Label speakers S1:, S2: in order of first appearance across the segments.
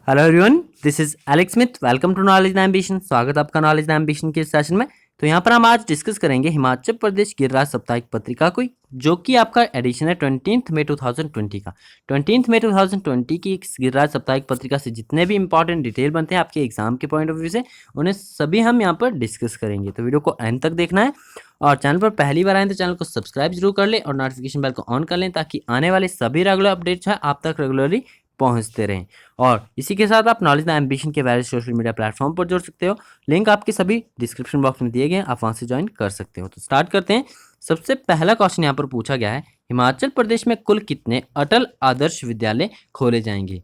S1: Hello everyone, this is Alex Smith. Welcome to knowledge and ambition. स्वागत है आपका knowledge and ambition के session में। तो यहाँ पर हम आज डिस्कस करेंगे हिमाचल प्रदेश गिरिराज साप्ताहिक पत्रिका को, जो कि आपका एडिशन है 20 मई 2020 का। 20 मई 2020 की इस गिरिराज साप्ताहिक पत्रिका से जितने भी इंपॉर्टेंट डिटेल बनते हैं आपके एग्जाम के पॉइंट ऑफ व्यू से, उन्हें सभी हम यहाँ पर डिस्कस करेंगे। तो वीडियो को एंड तक देखना है और चैनल पर पहली बार आए तो चैनल को सब्सक्राइब जरूर कर लें और नोटिफिकेशन बेल को ऑन कर लें, ताकि आने वाले सभी रेगुलर अपडेट्स हैं आप तक रेगुलरली पहुंचते रहें। और इसी के साथ आप नॉलेज एंड एम्बिशन के वेरियस सोशल मीडिया प्लेटफॉर्म पर जुड़ सकते हो। लिंक आपके सभी डिस्क्रिप्शन बॉक्स में दिए गए हैं, आप वहां से ज्वाइन कर सकते हो। तो स्टार्ट करते हैं। सबसे पहला क्वेश्चन यहाँ पर पूछा गया है, हिमाचल प्रदेश में कुल कितने अटल आदर्श विद्यालय खोले जाएंगे?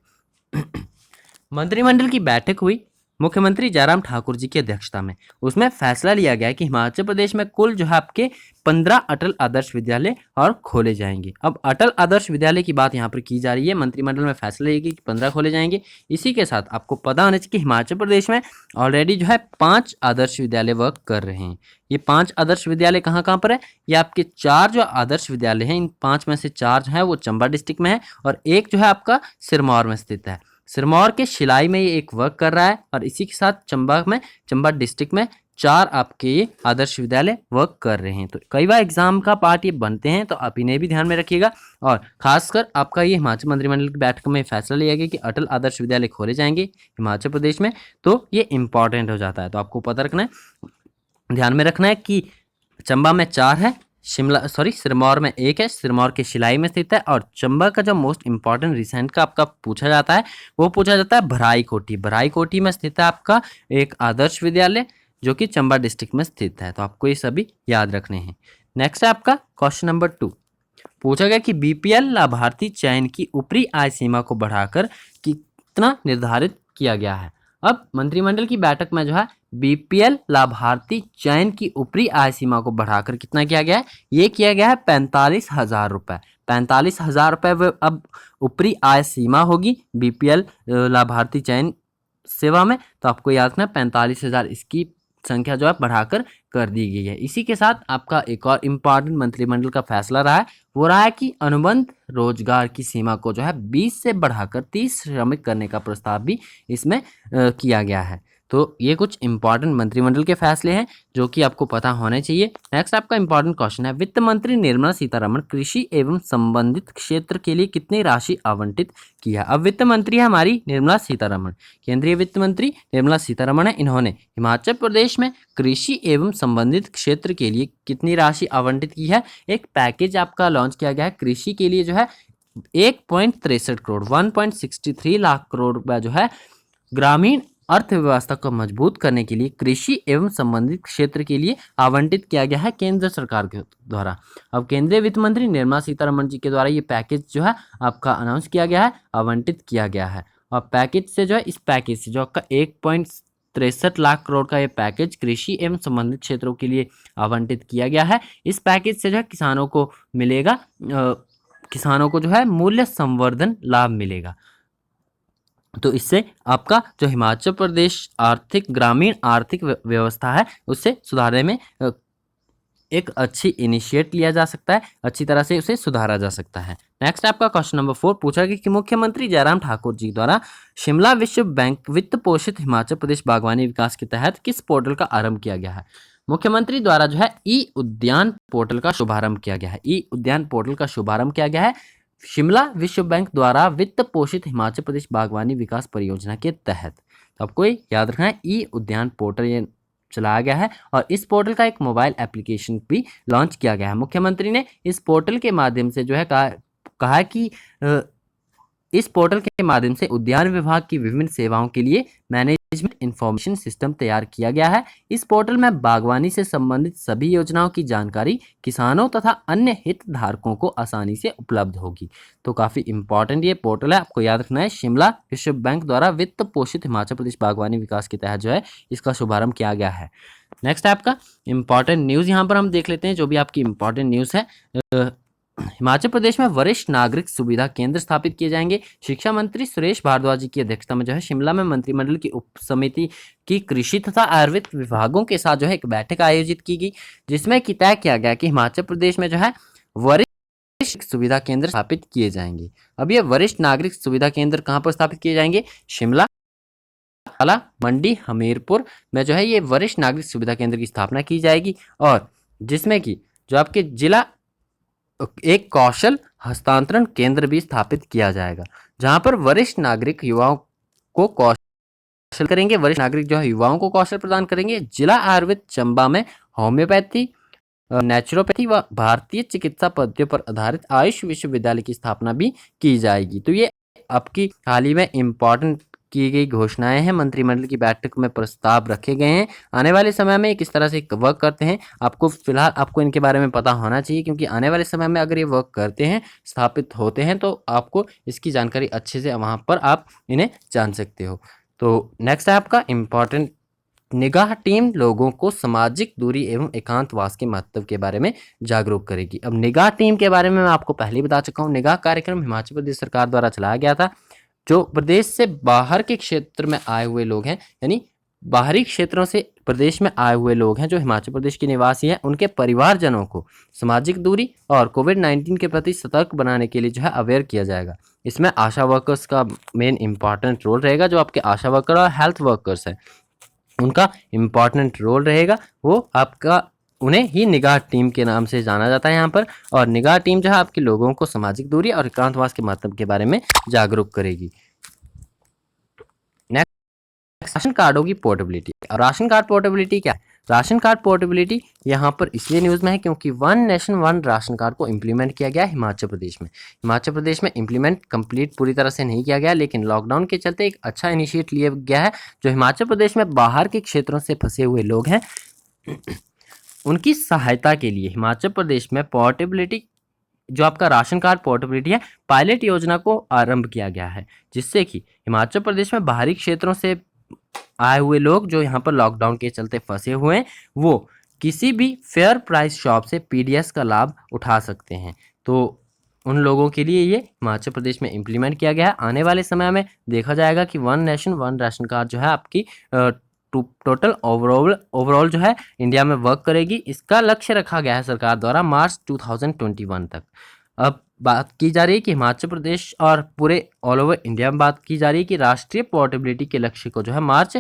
S1: मंत्रिमंडल की बैठक हुई मुख्यमंत्री जयराम ठाकुर जी की अध्यक्षता में। उसमें फैसला लिया गया कि हिमाचल प्रदेश में कुल जो है आपके 15 अटल आदर्श विद्यालय और खोले जाएंगे। अब अटल आदर्श विद्यालय की बात यहाँ पर की जा रही है। मंत्रिमंडल में फैसला लिया गया कि 15 खोले जाएंगे। इसी के साथ आपको पता होना चाहिए कि हिमाचल प्रदेश में ऑलरेडी जो है 5 आदर्श विद्यालय वर्क कर रहे हैं। ये 5 आदर्श विद्यालय कहाँ कहाँ पर है? ये आपके 4 जो आदर्श विद्यालय हैं, इन 5 में से 4 जो है वो चंबा डिस्ट्रिक्ट में है और एक जो है आपका सिरमौर में स्थित है। सिरमौर के शिलाई में ये एक वर्क कर रहा है और इसी के साथ चंबा डिस्ट्रिक्ट में 4 आपके ये आदर्श विद्यालय वर्क कर रहे हैं। तो कई बार एग्जाम का पार्ट ये बनते हैं, तो आप इन्हें भी ध्यान में रखिएगा। और खासकर आपका ये हिमाचल मंत्रिमंडल की बैठक में फैसला लिया गया कि अटल आदर्श विद्यालय खोले जाएंगे हिमाचल प्रदेश में, तो ये इंपॉर्टेंट हो जाता है। तो आपको पता रखना है, ध्यान में रखना है कि चंबा में 4 है, सिरमौर में 1 है, सिरमौर के शिलाई में स्थित है। और चंबा का जो मोस्ट इंपॉर्टेंट रिसेंट का आपका पूछा जाता है, वो पूछा जाता है भराई कोठी। भराई कोठी में स्थित है आपका एक आदर्श विद्यालय, जो कि चंबा डिस्ट्रिक्ट में स्थित है। तो आपको ये सभी याद रखने हैं। नेक्स्ट है आपका क्वेश्चन नंबर 2। पूछा गया कि बीपीएल लाभार्थी चयन की ऊपरी आय सीमा को बढ़ाकर कितना निर्धारित किया गया है? अब मंत्रिमंडल की बैठक में जो है बीपीएल लाभार्थी चयन की ऊपरी आय सीमा को बढ़ाकर कितना किया गया है? ये किया गया है 45,000 रुपये। 45,000 रुपये अब ऊपरी आय सीमा होगी बीपीएल लाभार्थी चयन सेवा में। तो आपको याद रखना 45,000 इसकी संख्या जो है बढ़ाकर कर दी गई है। इसी के साथ आपका एक और इम्पॉर्टेंट मंत्रिमंडल का फैसला रहा है, वो रहा है कि अनुबंध रोजगार की सीमा को जो है 20 से बढ़ाकर 30 श्रमिक करने का प्रस्ताव भी इसमें किया गया है। तो ये कुछ इंपॉर्टेंट मंत्रिमंडल के फैसले हैं जो कि आपको पता होने चाहिए। नेक्स्ट आपका इंपॉर्टेंट क्वेश्चन है, वित्त मंत्री निर्मला सीतारमण कृषि एवं संबंधित क्षेत्र के लिए कितनी राशि आवंटित किया? अब वित्त मंत्री है हमारी निर्मला सीतारमण, केंद्रीय वित्त मंत्री निर्मला सीतारमण है। इन्होंने हिमाचल प्रदेश में कृषि एवं संबंधित क्षेत्र के लिए कितनी राशि आवंटित की है? एक पैकेज आपका लॉन्च किया गया है कृषि के लिए, जो है 1.63 करोड़ 1.63 लाख करोड़ रुपया जो है ग्रामीण अर्थव्यवस्था को मजबूत करने के लिए कृषि एवं संबंधित क्षेत्र के लिए आवंटित किया गया है केंद्र सरकार के द्वारा। अब केंद्रीय वित्त मंत्री निर्मला सीतारमण जी के द्वारा ये पैकेज जो है आपका अनाउंस किया गया है, आवंटित किया गया है। और पैकेज से जो है, इस पैकेज से जो आपका 1.63 लाख करोड़ का ये पैकेज कृषि एवं संबंधित क्षेत्रों के लिए आवंटित किया गया है। इस पैकेज से जो है किसानों को मिलेगा, किसानों को जो है मूल्य संवर्धन लाभ मिलेगा। तो इससे आपका जो हिमाचल प्रदेश ग्रामीण आर्थिक व्यवस्था है, उससे सुधारने में एक अच्छी इनिशिएट लिया जा सकता है, अच्छी तरह से उसे सुधारा जा सकता है। नेक्स्ट आपका क्वेश्चन नंबर 4 पूछा गया कि मुख्यमंत्री जयराम ठाकुर जी द्वारा शिमला विश्व बैंक वित्त पोषित हिमाचल प्रदेश बागवानी विकास के तहत किस पोर्टल का आरंभ किया गया है? मुख्यमंत्री द्वारा जो है ई उद्यान पोर्टल का शुभारंभ किया गया है। ई उद्यान पोर्टल का शुभारंभ किया गया है शिमला विश्व बैंक द्वारा वित्त पोषित हिमाचल प्रदेश बागवानी विकास परियोजना के तहत। तो आपको याद रखना है, ई उद्यान पोर्टल ये चलाया गया है और इस पोर्टल का एक मोबाइल एप्लीकेशन भी लॉन्च किया गया है। मुख्यमंत्री ने इस पोर्टल के माध्यम से जो है कहा कि इस पोर्टल के माध्यम से उद्यान विभाग की विभिन्न सेवाओं के लिए मैनेजमेंट इंफॉर्मेशन सिस्टम तैयार किया गया है। इस पोर्टल में बागवानी से संबंधित सभी योजनाओं की जानकारी किसानों तथा अन्य हितधारकों को आसानी से उपलब्ध होगी। तो काफ़ी इंपॉर्टेंट ये पोर्टल है, आपको याद रखना है। शिमला विश्व बैंक द्वारा वित्त पोषित हिमाचल प्रदेश बागवानी विकास के तहत जो है इसका शुभारंभ किया गया है। नेक्स्ट है आपका इंपॉर्टेंट न्यूज़, यहाँ पर हम देख लेते हैं जो भी आपकी इंपॉर्टेंट न्यूज़ है। हिमाचल प्रदेश में वरिष्ठ नागरिक सुविधा केंद्र स्थापित किए जाएंगे। शिक्षा मंत्री सुरेश भारद्वाज जी की अध्यक्षता में जो है शिमला में मंत्रिमंडल की उप समिति की कृषि तथा आयुर्वेद विभागों के साथ जो है एक बैठक आयोजित की गई, जिसमें कि तय किया गया कि हिमाचल प्रदेश में जो है वरिष्ठ सुविधा केंद्र स्थापित किए जाएंगे। अब ये वरिष्ठ नागरिक सुविधा केंद्र कहाँ पर स्थापित किए जाएंगे? शिमला, मंडी, हमीरपुर में जो है ये वरिष्ठ नागरिक सुविधा केंद्र की स्थापना की जाएगी, और जिसमें कि जो आपके जिला एक कौशल हस्तांतरण केंद्र भी स्थापित किया जाएगा, जहां पर वरिष्ठ नागरिक युवाओं को कौशल करेंगे। वरिष्ठ नागरिक जो है युवाओं को कौशल प्रदान करेंगे। जिला आयुर्वेद चंबा में होम्योपैथी, नेचुरोपैथी व भारतीय चिकित्सा पद्धतियों पर आधारित आयुष विश्वविद्यालय की स्थापना भी की जाएगी। तो ये आपकी हाल ही में इम्पोर्टेंट की गई घोषणाएं हैं, मंत्रिमंडल की बैठक में प्रस्ताव रखे गए हैं। आने वाले समय में किस तरह से वर्क करते हैं, आपको फिलहाल आपको इनके बारे में पता होना चाहिए, क्योंकि आने वाले समय में अगर ये वर्क करते हैं, स्थापित होते हैं, तो आपको इसकी जानकारी अच्छे से वहाँ पर आप इन्हें जान सकते हो। तो नेक्स्ट है आपका इम्पॉर्टेंट, निगाह टीम लोगों को सामाजिक दूरी एवं एकांतवास के महत्व के बारे में जागरूक करेगी। अब निगाह टीम के बारे में मैं आपको पहले ही बता चुका हूँ। निगाह कार्यक्रम हिमाचल प्रदेश सरकार द्वारा चलाया गया था। जो प्रदेश से बाहर के क्षेत्र में आए हुए लोग हैं, यानी बाहरी क्षेत्रों से प्रदेश में आए हुए लोग हैं जो हिमाचल प्रदेश के निवासी हैं, उनके परिवारजनों को सामाजिक दूरी और कोविड-19 के प्रति सतर्क बनाने के लिए जो है अवेयर किया जाएगा। इसमें आशा वर्कर्स का मेन इंपॉर्टेंट रोल रहेगा। जो आपके आशा वर्कर और हेल्थ वर्कर्स हैं, उनका इम्पॉर्टेंट रोल रहेगा। वो आपका उन्हें ही निगाह टीम के नाम से जाना जाता है यहाँ पर। और निगाह टीम जो है आपके लोगों को सामाजिक दूरी और एकांतवास के महत्व के बारे में जागरूक करेगी। नेक्स्ट, राशन कार्डों की पोर्टेबिलिटी। और राशन कार्ड पोर्टेबिलिटी क्या है? राशन कार्ड पोर्टेबिलिटी यहाँ पर इसलिए न्यूज़ में है क्योंकि one nation one ration card को इम्प्लीमेंट किया गया है हिमाचल प्रदेश में। हिमाचल प्रदेश में इम्प्लीमेंट कंप्लीट पूरी तरह से नहीं किया गया, लेकिन लॉकडाउन के चलते एक अच्छा इनिशिएट लिया गया है। जो हिमाचल प्रदेश में बाहर के क्षेत्रों से फंसे हुए लोग हैं, उनकी सहायता के लिए हिमाचल प्रदेश में पोर्टेबिलिटी, जो आपका राशन कार्ड पोर्टेबिलिटी है, पायलट योजना को आरंभ किया गया है, जिससे कि हिमाचल प्रदेश में बाहरी क्षेत्रों से आए हुए लोग जो यहाँ पर लॉकडाउन के चलते फंसे हुए हैं, वो किसी भी फेयर प्राइस शॉप से पीडीएस का लाभ उठा सकते हैं। तो उन लोगों के लिए ये हिमाचल प्रदेश में इम्प्लीमेंट किया गया है। आने वाले समय में देखा जाएगा कि one nation one ration card जो है आपकी टोटल ओवरऑल जो है इंडिया में वर्क करेगी। इसका लक्ष्य रखा गया है सरकार द्वारा मार्च 2021 तक। अब बात की जा रही है कि हिमाचल प्रदेश और पूरे ऑल ओवर इंडिया में बात की जा रही है कि राष्ट्रीय पोर्टेबिलिटी के लक्ष्य को जो है मार्च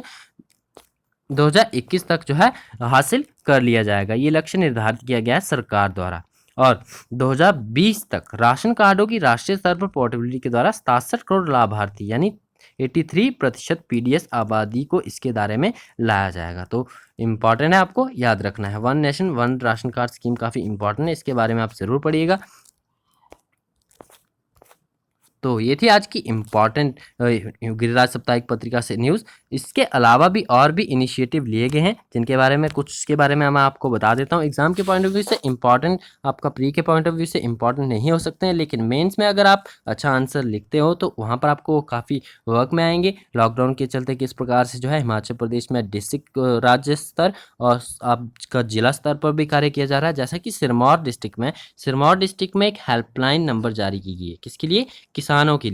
S1: 2021 तक जो है हासिल कर लिया जाएगा। ये लक्ष्य निर्धारित किया गया है सरकार द्वारा। और 2020 तक राशन कार्डों की राष्ट्रीय स्तर पर पोर्टेबिलिटी के द्वारा 67 करोड़ लाभार्थी यानी 83% पीडीएस आबादी को इसके दायरे में लाया जाएगा। तो इम्पॉर्टेंट है, आपको याद रखना है। One nation one ration card scheme काफ़ी इंपॉर्टेंट है, इसके बारे में आप ज़रूर पढ़िएगा। तो ये थी आज की इम्पॉर्टेंट गिरिराज साप्ताहिक पत्रिका से न्यूज़। इसके अलावा भी और भी इनिशिएटिव लिए गए हैं, जिनके बारे में कुछ के बारे में मैं आपको बता देता हूँ। एग्जाम के पॉइंट ऑफ व्यू से इम्पॉर्टेंट, आपका प्री के पॉइंट ऑफ व्यू से इम्पॉर्टेंट नहीं हो सकते हैं, लेकिन मेंस में अगर आप अच्छा आंसर लिखते हो तो वहाँ पर आपको काफ़ी वर्क में आएंगे। लॉकडाउन के चलते किस प्रकार से जो है हिमाचल प्रदेश में डिस्ट्रिक्ट, राज्य स्तर और आपका जिला स्तर पर भी कार्य किया जा रहा है। जैसा कि सिरमौर डिस्ट्रिक्ट में एक हेल्पलाइन नंबर जारी की गई है। किसके लिए? किसानों के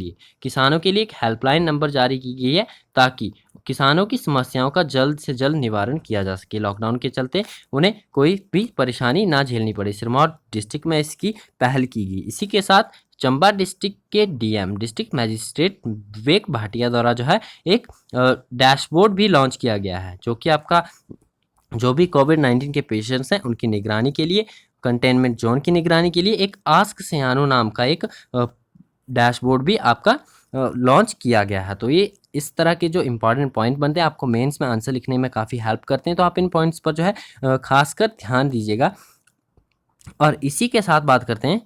S1: लिए एक हेल्पलाइन नंबर जारी की गई है, ताकि किसानों की समस्याओं का जल्द से जल्द निवारण किया जा सके। लॉकडाउन के चलते उन्हें कोई भी परेशानी ना झेलनी पड़े। सिरमौर डिस्ट्रिक्ट में इसकी पहल की गई। इसी के साथ चंबा डिस्ट्रिक्ट के DM district magistrate Vivek Bhatia द्वारा जो है एक डैशबोर्ड भी लॉन्च किया गया है, जो कि आपका जो भी कोविड-19 के पेशेंट्स हैं उनकी निगरानी के लिए, कंटेनमेंट जोन की निगरानी के लिए एक आस्क सियानो नाम का एक डैशबोर्ड भी आपका लॉन्च किया गया है। तो ये इस तरह के जो इंपॉर्टेंट पॉइंट बनते हैं, आपको मेंस में आंसर लिखने में काफ़ी हेल्प करते हैं। तो आप इन पॉइंट्स पर जो है खासकर ध्यान दीजिएगा। और इसी के साथ बात करते हैं,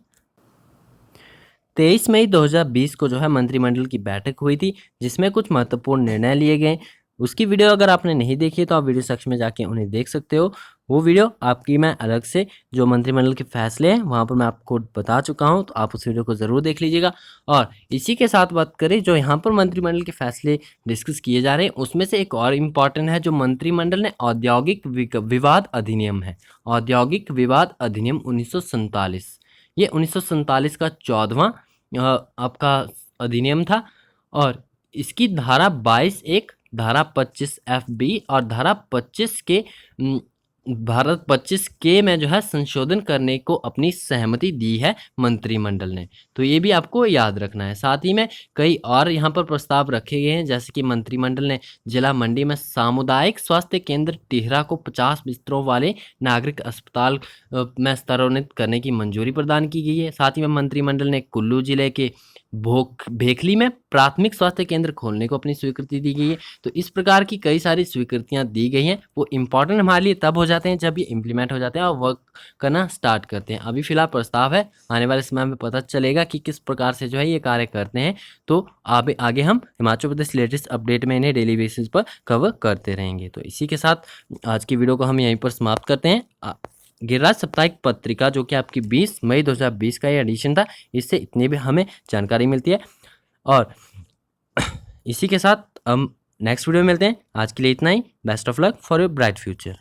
S1: 23 मई 2020 को जो है मंत्रिमंडल की बैठक हुई थी, जिसमें कुछ महत्वपूर्ण निर्णय लिए गए। उसकी वीडियो अगर आपने नहीं देखी तो आप वीडियो सेक्शन में जाके उन्हें देख सकते हो। वो वीडियो आपकी मैं अलग से जो मंत्रिमंडल के फैसले हैं वहाँ पर मैं आपको बता चुका हूँ, तो आप उस वीडियो को ज़रूर देख लीजिएगा। और इसी के साथ बात करें, जो यहाँ पर मंत्रिमंडल के फैसले डिस्कस किए जा रहे हैं, उसमें से एक और इम्पॉर्टेंट है, जो मंत्रिमंडल ने औद्योगिक विवाद अधिनियम है, औद्योगिक विवाद अधिनियम 1947। ये 1947 का 14वां आपका अधिनियम था। और इसकी धारा 22(1), धारा 25(f)(b) और धारा 25 के भारत 25 के में जो है संशोधन करने को अपनी सहमति दी है मंत्रिमंडल ने। तो ये भी आपको याद रखना है। साथ ही में कई और यहाँ पर प्रस्ताव रखे गए हैं, जैसे कि मंत्रिमंडल ने जिला मंडी में सामुदायिक स्वास्थ्य केंद्र टिहरा को 50 बिस्तरों वाले नागरिक अस्पताल में स्तरोन्नत करने की मंजूरी प्रदान की गई है। साथ ही में मंत्रिमंडल ने कुल्लू जिले के भेखली में प्राथमिक स्वास्थ्य केंद्र खोलने को अपनी स्वीकृति दी गई है। तो इस प्रकार की कई सारी स्वीकृतियां दी गई हैं। वो इम्पॉर्टेंट हमारे लिए तब हो जाते हैं जब ये इम्प्लीमेंट हो जाते हैं और वर्क करना स्टार्ट करते हैं। अभी फिलहाल प्रस्ताव है, आने वाले समय में पता चलेगा कि किस प्रकार से जो है ये कार्य करते हैं। तो आगे हम हिमाचल प्रदेश लेटेस्ट अपडेट में इन्हें डेली बेसिस पर कवर करते रहेंगे। तो इसी के साथ आज की वीडियो को हम यहीं पर समाप्त करते हैं। गिरिराज साप्ताहिक पत्रिका जो कि आपकी 20 मई 2020 का ये एडिशन था, इससे इतनी भी हमें जानकारी मिलती है। और इसी के साथ हम नेक्स्ट वीडियो में मिलते हैं। आज के लिए इतना ही। Best of luck for your bright future.